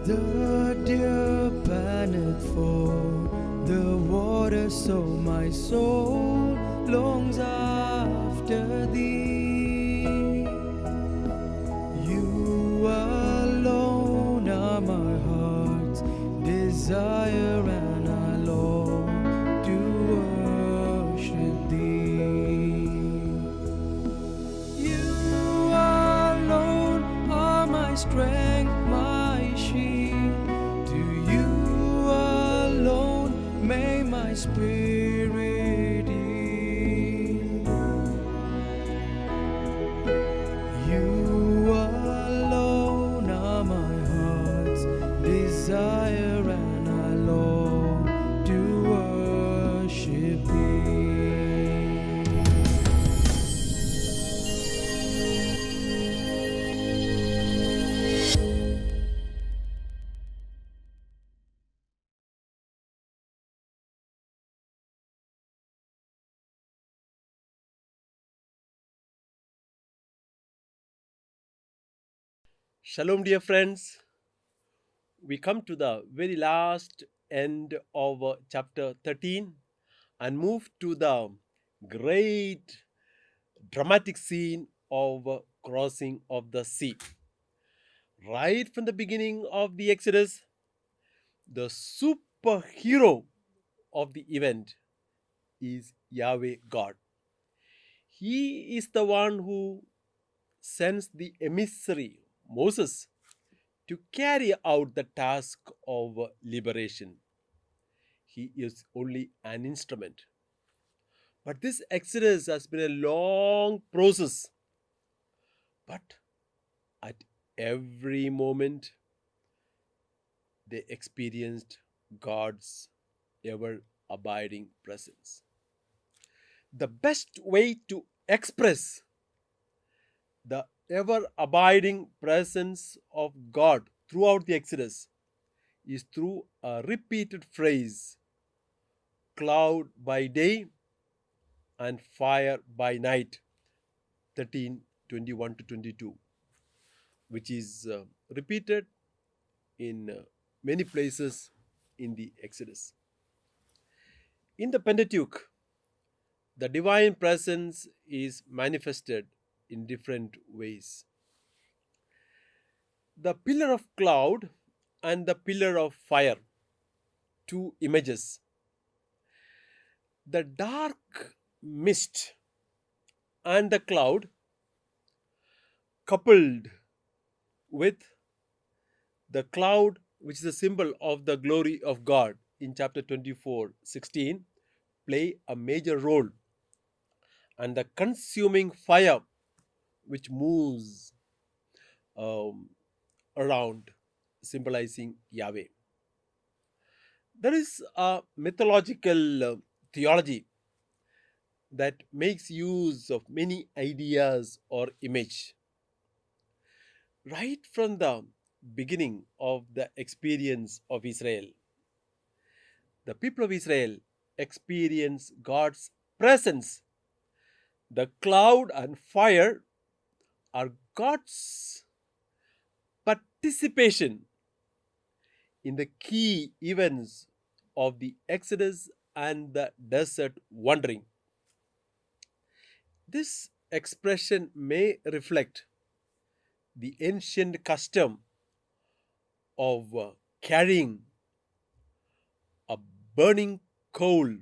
the deer panteth for the water, so my soul longs after thee. You alone are my heart's desire, and I long to worship thee. You alone are my strength, my shield. To you alone may my spirit yield. You alone are my heart's desire, and I long to worship thee. Shalom, dear friends. We come to the very last end of chapter 13 and move to the great dramatic scene of crossing of the sea. Right from the beginning of the Exodus, the superhero of the event is Yahweh God. He is the one who sends the emissary Moses to carry out the task of liberation. He is only an instrument. But this exodus has been a long process. But at every moment, they experienced God's ever abiding presence. The best way to express the ever abiding presence of God throughout the Exodus is through a repeated phrase, cloud by day and fire by night, 13:21 to 22, which is repeated in many places in the Exodus. In the Pentateuch, the divine presence is manifested in different ways. The pillar of cloud and the pillar of fire, two images. The dark mist and the cloud, coupled with the cloud, which is a symbol of the glory of God in chapter 24:16, play a major role. And the consuming fire, which moves around, symbolizing Yahweh. There is a mythological theology that makes use of many ideas or image. Right from the beginning of the experience of Israel, the people of Israel experience God's presence. The cloud and fire are God's participation in the key events of the Exodus and the desert wandering. This expression may reflect the ancient custom of carrying a burning coal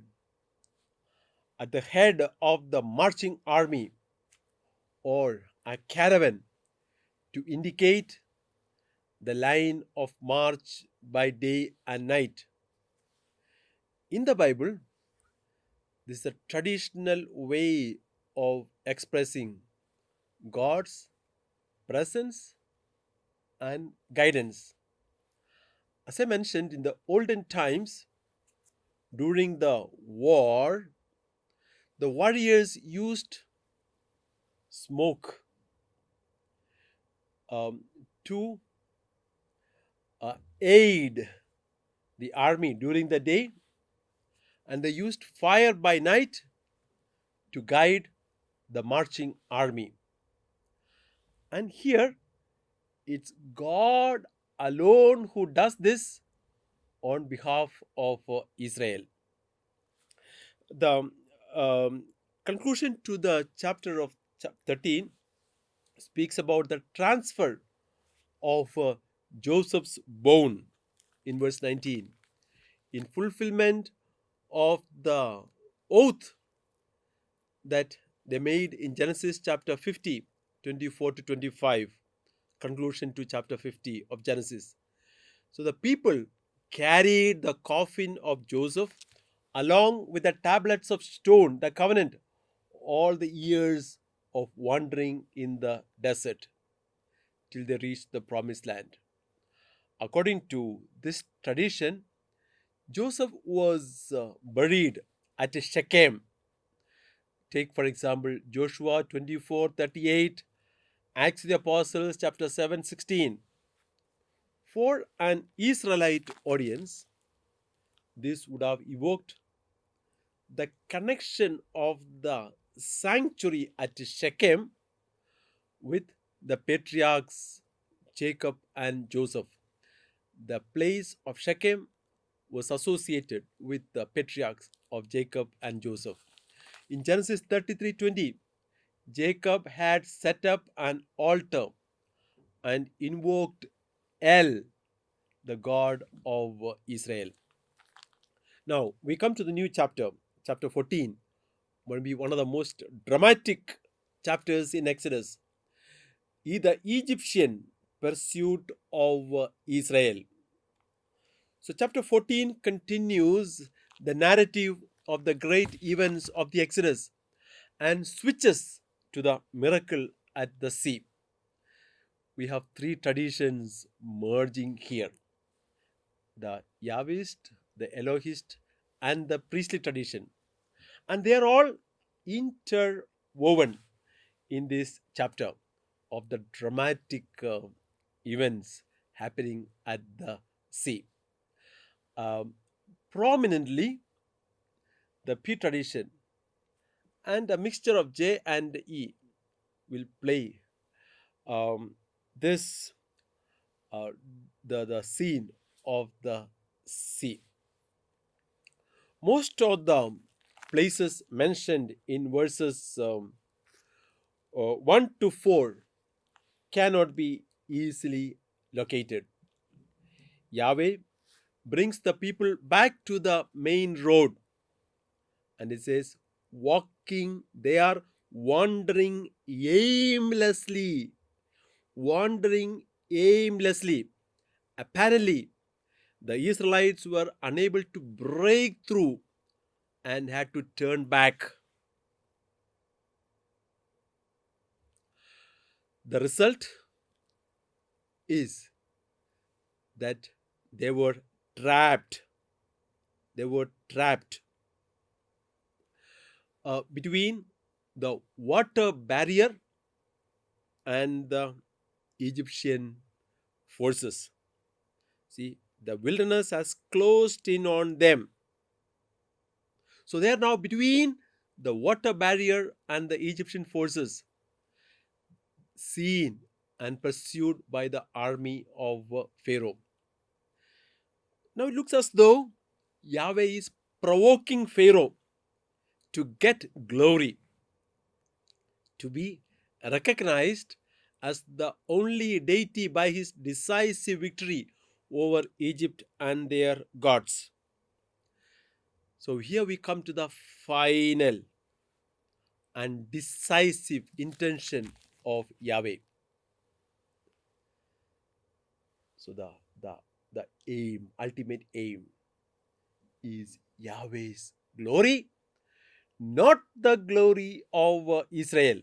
at the head of the marching army or a caravan to indicate the line of march by day and night. In the Bible, this is a traditional way of expressing God's presence and guidance. As I mentioned, in the olden times, during the war, the warriors used smoke to aid the army during the day, and they used fire by night to guide the marching army. And here it's God alone who does this on behalf of Israel. The conclusion to the chapter of 13 speaks about the transfer of Joseph's bone in verse 19 in fulfillment of the oath that they made in Genesis chapter 50, 24 to 25, conclusion to chapter 50 of Genesis. So the people carried the coffin of Joseph along with the tablets of stone, the covenant, all the years of wandering in the desert till they reached the promised land. According to this tradition, Joseph was buried at Shechem. Take, for example, Joshua 24:38, Acts of the Apostles, chapter 7:16. For an Israelite audience, this would have evoked the connection of the sanctuary at Shechem with the patriarchs Jacob and Joseph. The place of Shechem was associated with the patriarchs of Jacob and Joseph. In Genesis 33:20, Jacob had set up an altar and invoked El, the God of Israel. Now we come to the new chapter, chapter 14, will be one of the most dramatic chapters in Exodus. The Egyptian pursuit of Israel. So, chapter 14 continues the narrative of the great events of the Exodus and switches to the miracle at the sea. We have three traditions merging here: the Yahwist, the Elohist, and the priestly tradition. And they are all interwoven in this chapter of the dramatic events happening at the sea. Um, Prominently, the P tradition and a mixture of J and E will play um, this the scene of the sea. Most of the places mentioned in verses 1 to 4 cannot be easily located. Yahweh brings the people back to the main road, and it says, walking, they are wandering aimlessly. Wandering aimlessly. Apparently, the Israelites were unable to break through and had to turn back. The result is that they were trapped. They were trapped between the water barrier and the Egyptian forces. See, the wilderness has closed in on them. So they are now between the water barrier and the Egyptian forces, seen and pursued by the army of Pharaoh. Now it looks as though Yahweh is provoking Pharaoh to get glory, to be recognized as the only deity by his decisive victory over Egypt and their gods. So here we come to the final and decisive intention of Yahweh. So the aim, ultimate aim, is Yahweh's glory, not the glory of Israel.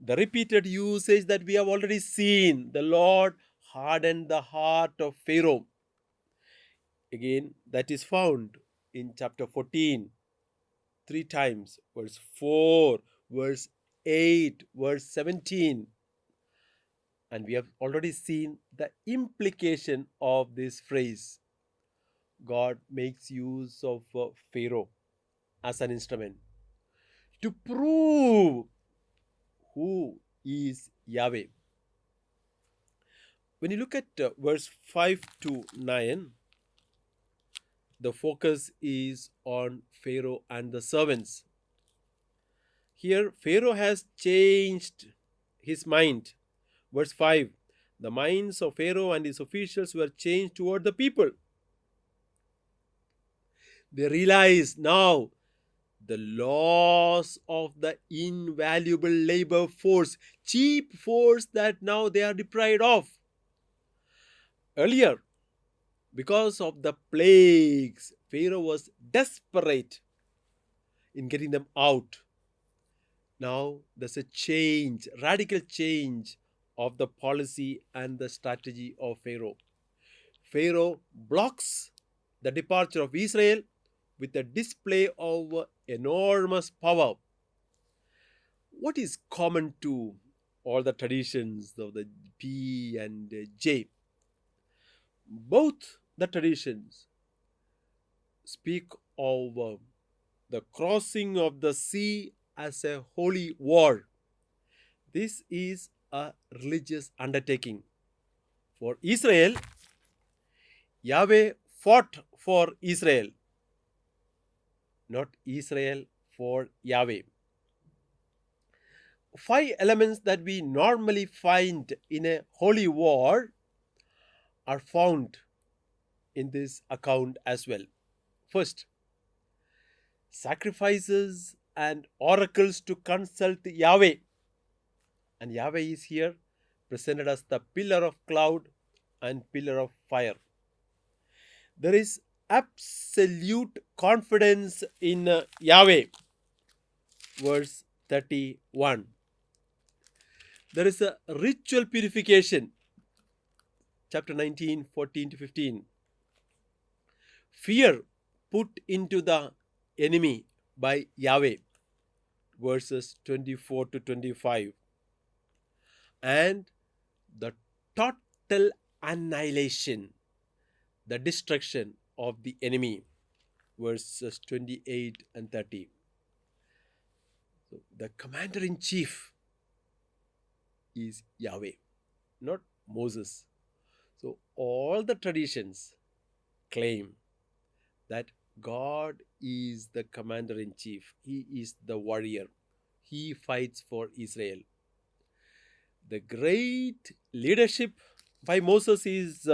The repeated usage that we have already seen, the Lord hardened the heart of Pharaoh. Again, that is found in chapter 14, three times, verse 4, verse 8, verse 17. And we have already seen the implication of this phrase. God makes use of Pharaoh as an instrument to prove who is Yahweh. When you look at verse 5 to 9, the focus is on Pharaoh and the servants. Here, Pharaoh has changed his mind. Verse 5, the minds of Pharaoh and his officials were changed toward the people. They realize now the loss of the invaluable labor force, cheap force that now they are deprived of. Earlier, because of the plagues, Pharaoh was desperate in getting them out. Now there's a change, radical change of the policy and the strategy of Pharaoh. Pharaoh blocks the departure of Israel with a display of enormous power. What is common to all the traditions of the P and J? Both the traditions speak of the crossing of the sea as a holy war. This is a religious undertaking. For Israel, Yahweh fought for Israel, not Israel for Yahweh. 5 elements that we normally find in a holy war are found in this account as well. First, sacrifices and oracles to consult Yahweh. And Yahweh is here presented as the pillar of cloud and pillar of fire. There is absolute confidence in Yahweh. Verse 31. There is a ritual purification. Chapter 19, 14 to 15. Fear put into the enemy by Yahweh. Verses 24 to 25. And the total annihilation, the destruction of the enemy. Verses 28 and 30. So the commander-in-chief is Yahweh, not Moses. So all the traditions claim that God is the commander-in-chief. He is the warrior. He fights for Israel. The great leadership by Moses is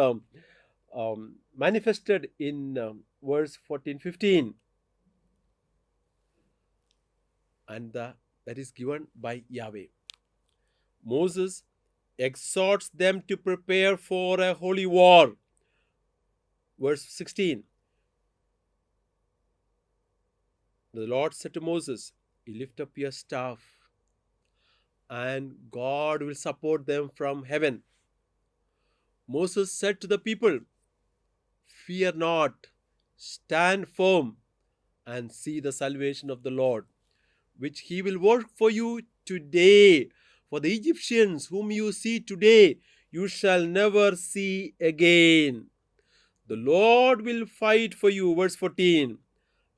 manifested in verse 14-15. And that is given by Yahweh. Moses exhorts them to prepare for a holy war. Verse 16. The Lord said to Moses, "You lift up your staff, and God will support them from heaven." Moses said to the people, "Fear not, stand firm, and see the salvation of the Lord, which he will work for you today. For the Egyptians whom you see today, you shall never see again. The Lord will fight for you." Verse 14.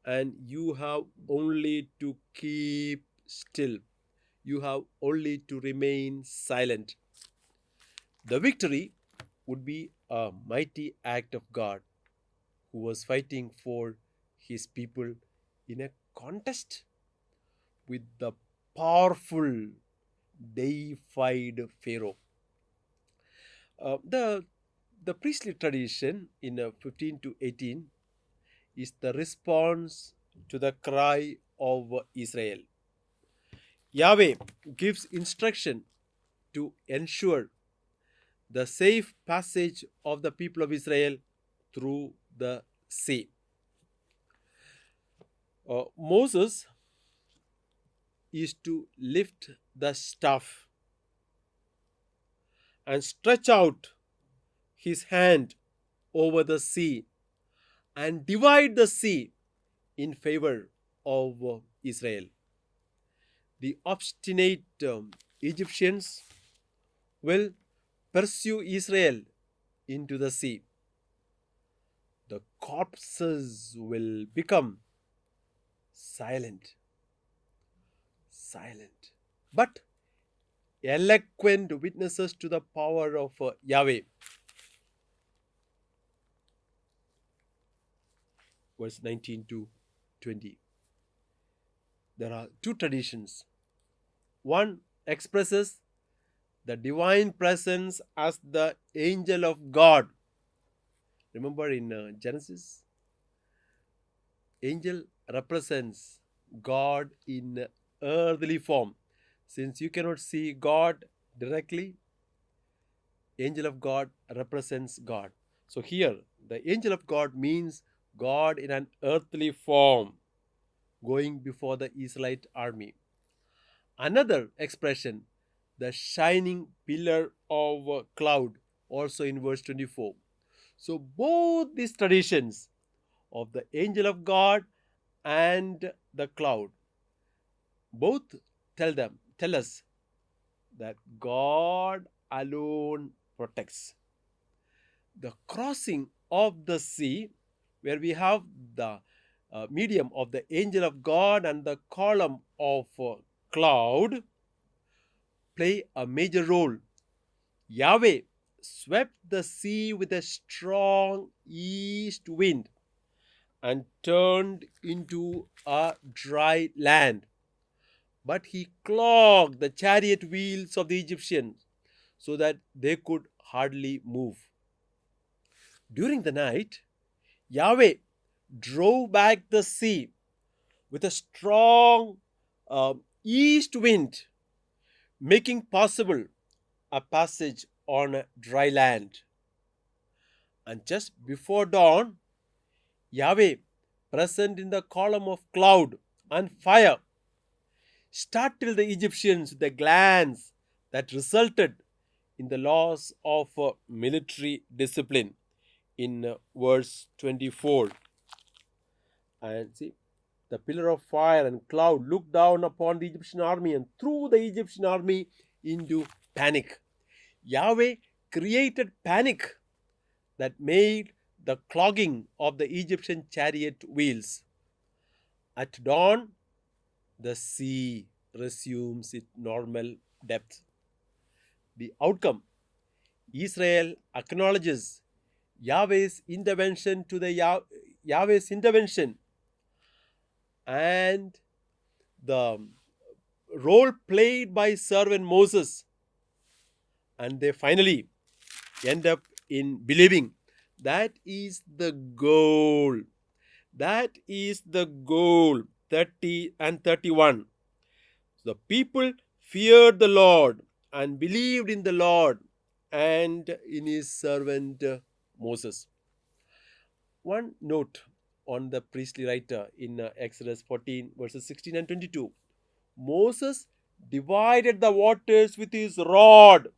And you have only to keep still. You have only to remain silent. The victory would be a mighty act of God, who was fighting for his people in a contest with the powerful, deified Pharaoh. The priestly tradition in 15 to 18 is the response to the cry of Israel. Yahweh gives instruction to ensure the safe passage of the people of Israel through the sea. Moses is to lift the staff and stretch out his hand over the sea and divide the sea in favor of Israel. The obstinate Egyptians will pursue Israel into the sea. The corpses will become silent. But eloquent witnesses to the power of Yahweh. Verse 19 to 20. There are two traditions. One expresses the divine presence as the angel of God. Remember in Genesis, angel represents God in earthly form. Since you cannot see God directly, angel of God represents God. So here, the angel of God means God in an earthly form, going before the Israelite army. Another expression, the shining pillar of a cloud, also in verse 24. So both these traditions of the angel of God and the cloud, both tell us that God alone protects. The crossing of the sea, where we have the medium of the angel of God and the column of cloud, play a major role. Yahweh swept the sea with a strong east wind and turned into a dry land. But he clogged the chariot wheels of the Egyptians so that they could hardly move. During the night, Yahweh drove back the sea with a strong east wind, making possible a passage on dry land. And just before dawn, Yahweh, present in the column of cloud and fire, startled the Egyptians with a glance that resulted in the loss of military discipline in verse 24. And see, the pillar of fire and cloud looked down upon the Egyptian army and threw the Egyptian army into panic. Yahweh created panic that made the clogging of the Egyptian chariot wheels. At dawn, the sea resumes its normal depth. The outcome, Israel acknowledges Yahweh's intervention Yahweh's intervention and the role played by servant Moses, and they finally end up in believing. That is the goal. That is the goal. 30 and 31. The people feared the Lord and believed in the Lord and in his servant Moses. One note on the priestly writer in Exodus 14, verses 16 and 22. Moses divided the waters with his rod,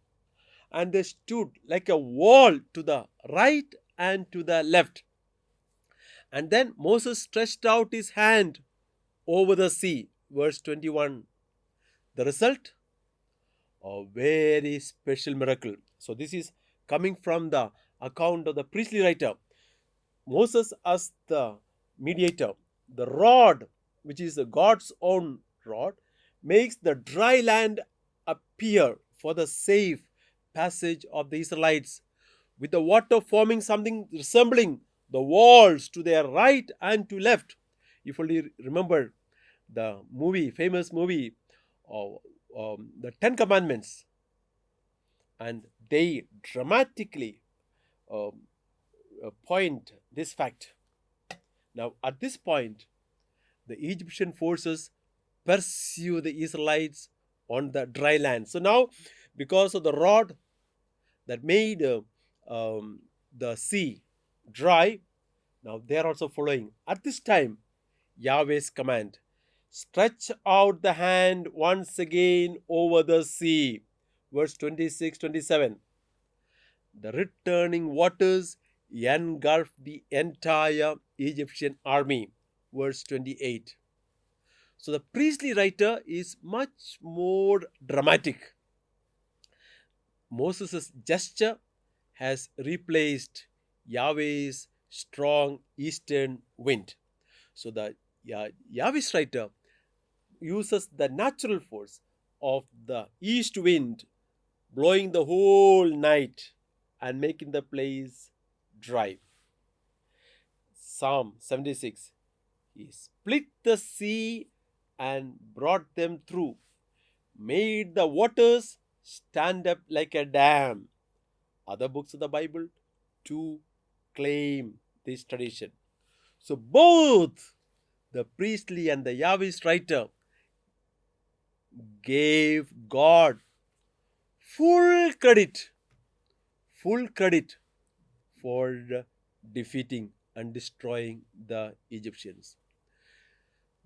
and they stood like a wall to the right and to the left. And then Moses stretched out his hand over the sea. Verse 21. The result? A very special miracle. So this is coming from the account of the priestly writer. Moses as the mediator. The rod, which is God's own rod, makes the dry land appear for the safe passage of the Israelites, with the water forming something resembling the walls to their right and to left. If only remember the famous movie of the Ten Commandments, and they dramatically point this fact. Now, at this point, the Egyptian forces pursue the Israelites on the dry land. So now, because of the rod that made the sea dry, now they are also following. At this time, Yahweh's command, stretch out the hand once again over the sea. Verse 26, 27. The returning waters engulfed the entire Egyptian army. Verse 28. So the priestly writer is much more dramatic. Moses' gesture has replaced Yahweh's strong eastern wind. So the Yahweh's writer uses the natural force of the east wind blowing the whole night and making the place dry. Psalm 76. He split the sea and brought them through, made the waters stand up like a dam. Other books of the Bible to claim this tradition. So both the priestly and the Yahweh's writer gave God full credit, full credit for defeating and destroying the Egyptians.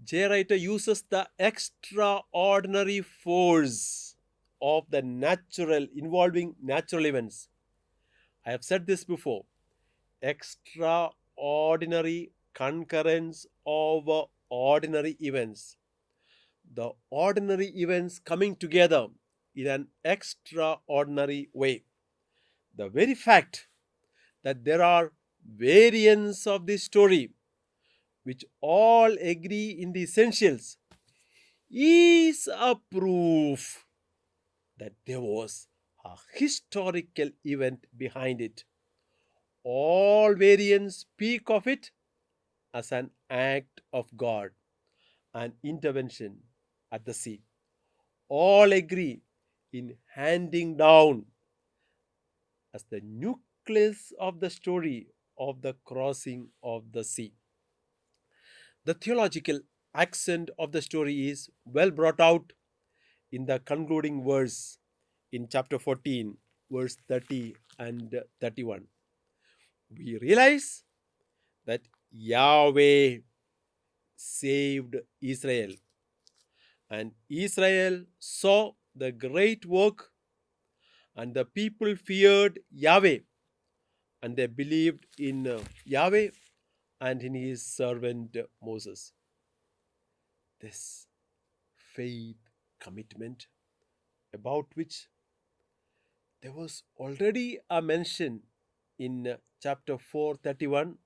J. Writer uses the extraordinary force of the natural involving natural events. I have said this before. Extraordinary concurrence of ordinary events. The ordinary events coming together in an extraordinary way. The very fact that there are variants of this story which all agree in the essentials is a proof that there was a historical event behind it. All variants speak of it as an act of God, an intervention at the sea. All agree in handing down as the nucleus of the story of the crossing of the sea. The theological accent of the story is well brought out in the concluding verse in chapter 14, verse 30 and 31. We realize that Yahweh saved Israel, and Israel saw the great work, and the people feared Yahweh, and they believed in Yahweh and in his servant Moses. This faith commitment, about which there was already a mention in chapter 4:31,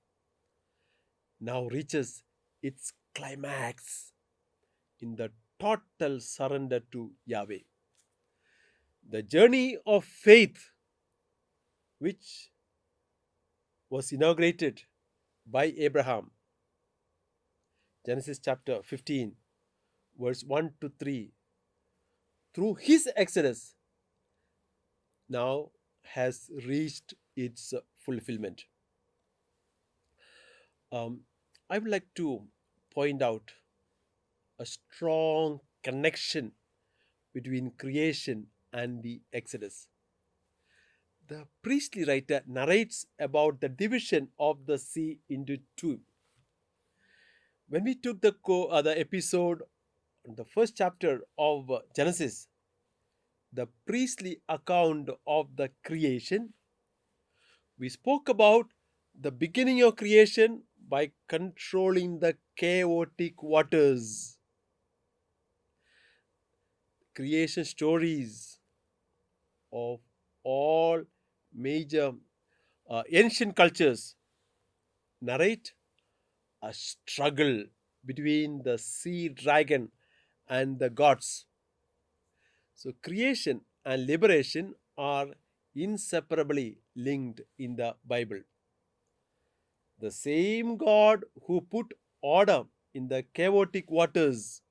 now reaches its climax in the total surrender to Yahweh. The journey of faith, which was inaugurated by Abraham, Genesis chapter 15, verse 1 to 3, through his exodus, now has reached its fulfillment. I would like to point out a strong connection between creation and the Exodus. The priestly writer narrates about the division of the sea into two. When we took the episode, the first chapter of Genesis, the priestly account of the creation, we spoke about the beginning of creation by controlling the chaotic waters. Creation stories of all major ancient cultures narrate a struggle between the sea dragon and the gods. So, creation and liberation are inseparably linked in the Bible. The same God who put order in the chaotic waters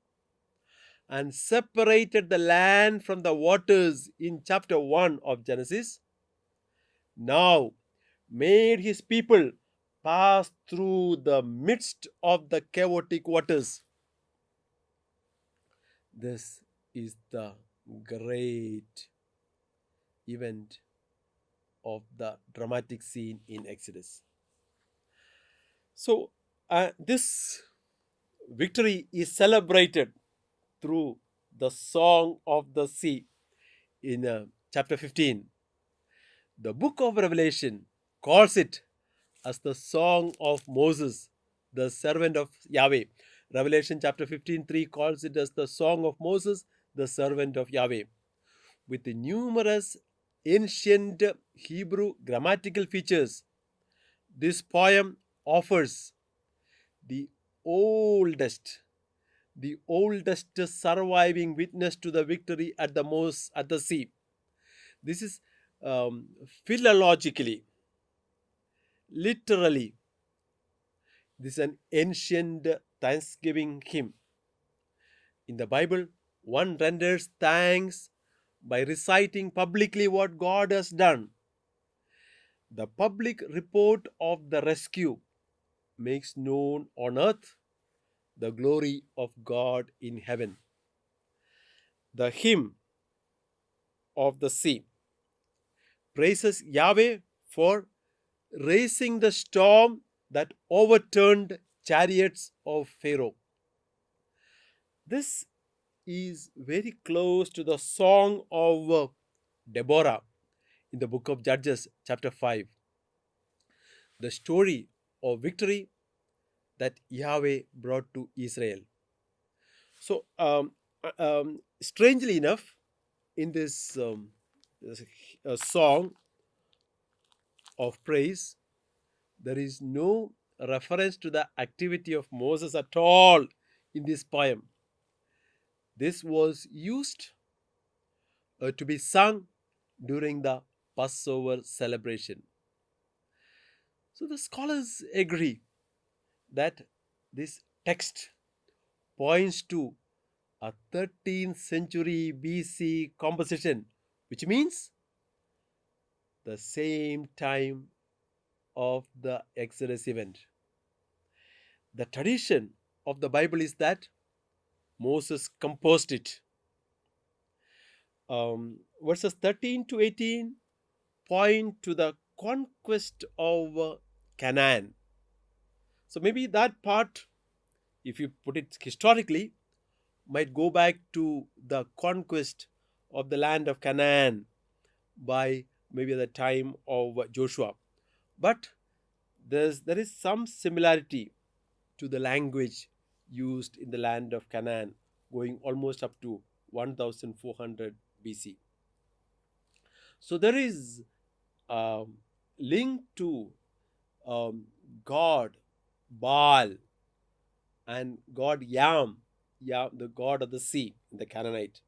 and separated the land from the waters in chapter 1 of Genesis now made his people pass through the midst of the chaotic waters. This is the great event of the dramatic scene in Exodus. So, this victory is celebrated through the song of the sea in chapter 15. The book of Revelation calls it as the song of Moses, the servant of Yahweh. Revelation chapter 15:3 calls it as the song of Moses, the servant of Yahweh. With the numerous ancient Hebrew grammatical features, this poem offers the oldest, the oldest surviving witness to the victory at the sea. This is philologically, literally, this is an ancient thanksgiving hymn. In the Bible, one renders thanks by reciting publicly what God has done. The public report of the rescue makes known on earth the glory of God in heaven. The hymn of the sea praises Yahweh for raising the storm that overturned chariots of Pharaoh. This is very close to the song of Deborah in the book of Judges, chapter 5. The story of victory that Yahweh brought to Israel. So, strangely enough, in this song of praise, there is no reference to the activity of Moses at all in this poem. This was used to be sung during the Passover celebration. So the scholars agree that this text points to a 13th century BC composition, which means the same time of the Exodus event. The tradition of the Bible is that Moses composed it. Verses 13 to 18 point to the conquest of Canaan. So maybe that part, if you put it historically, might go back to the conquest of the land of Canaan by maybe the time of Joshua. But there is some similarity to the language used in the land of Canaan, going almost up to 1400 BC. So there is a link to God, Baal, and God Yam, the god of the sea, the Canaanite.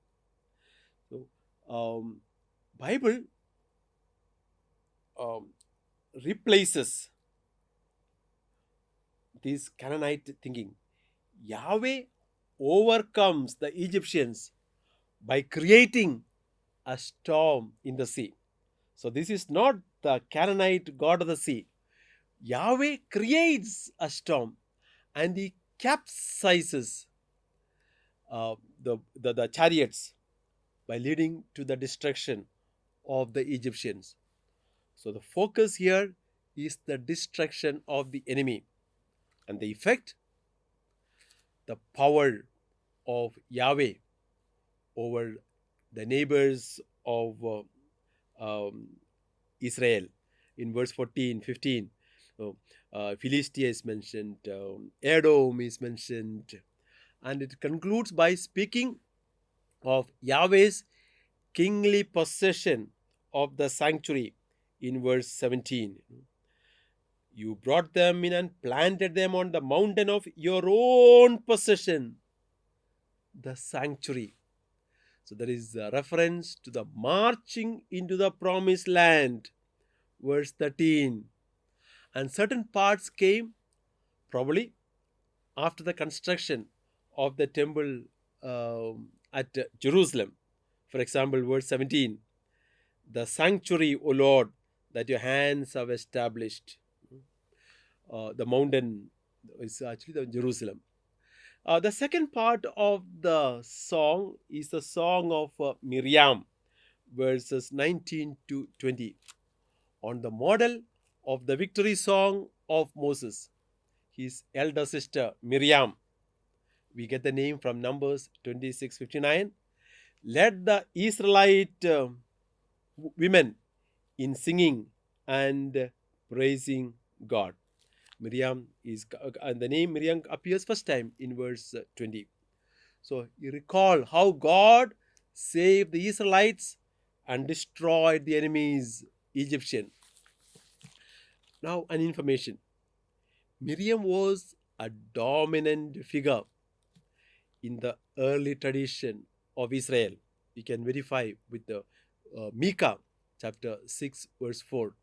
So, Bible replaces this Canaanite thinking. Yahweh overcomes the Egyptians by creating a storm in the sea. So this is not the Canaanite god of the sea. Yahweh creates a storm and he capsizes the chariots by leading to the destruction of the Egyptians. So the focus here is the destruction of the enemy, and the effect, the power of Yahweh over the neighbors of Israel. In verse 14, 15, Philistia is mentioned, Edom is mentioned, and it concludes by speaking of Yahweh's kingly possession of the sanctuary in verse 17. You brought them in and planted them on the mountain of your own possession, the sanctuary. So there is a reference to the marching into the promised land, verse 13. And certain parts came probably after the construction of the temple at Jerusalem. For example, verse 17, the sanctuary, O Lord, that your hands have established. The mountain is actually the Jerusalem. The second part of the song is the song of Miriam, verses 19 to 20, on the model of the victory song of Moses, his elder sister Miriam. We get the name from Numbers 26:59. Led the Israelite women in singing and praising God. Miriam is, and the name Miriam appears first time in verse 20. So you recall how God saved the Israelites and destroyed the enemies, Egyptian. Now, an information. Miriam was a dominant figure in the early tradition of Israel. We can verify with the Micah chapter 6 verse 4.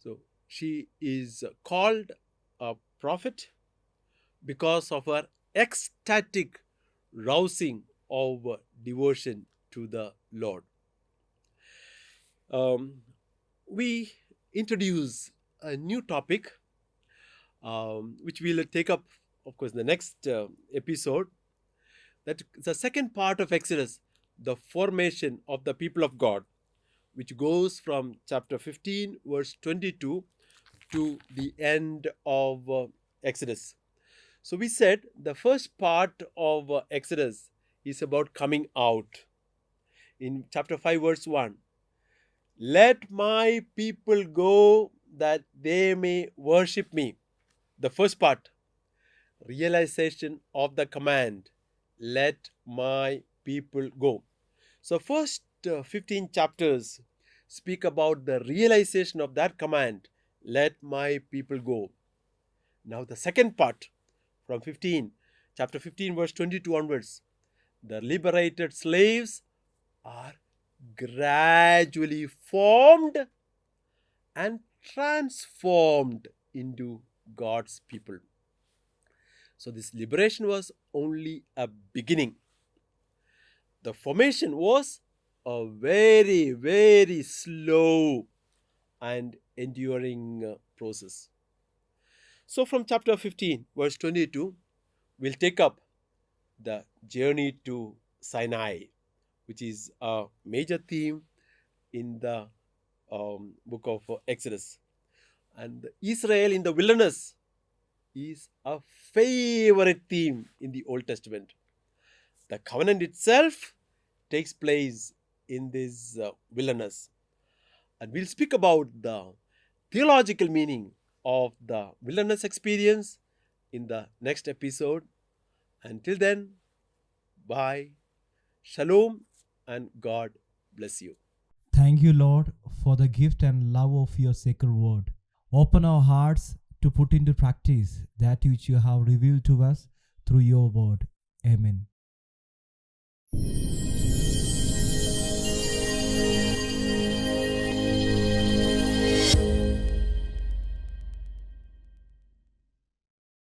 So she is called a prophet because of her ecstatic rousing of devotion to the Lord. Um, we introduce a new topic, which we'll take up, of course, in the next episode. That the second part of Exodus, the formation of the people of God, which goes from chapter 15, verse 22 to the end of Exodus. So we said the first part of Exodus is about coming out. In chapter 5, verse 1, let my people go that they may worship me. The first part, realization of the command, let my people go. So first 15 chapters speak about the realization of that command, let my people go. Now the second part, from chapter 15 verse 22 onwards, the liberated slaves are gradually formed and transformed into God's people. So this liberation was only a beginning. The formation was a very, very slow and enduring process. So from chapter 15, verse 22, we'll take up the journey to Sinai, which is a major theme in the book of Exodus. And Israel in the wilderness is a favorite theme in the Old Testament. The covenant itself takes place in this wilderness. And we'll speak about the theological meaning of the wilderness experience in the next episode. Until then, bye, shalom, and God bless you. Thank you, Lord, for the gift and love of your sacred word. Open our hearts to put into practice that which you have revealed to us through your word. Amen.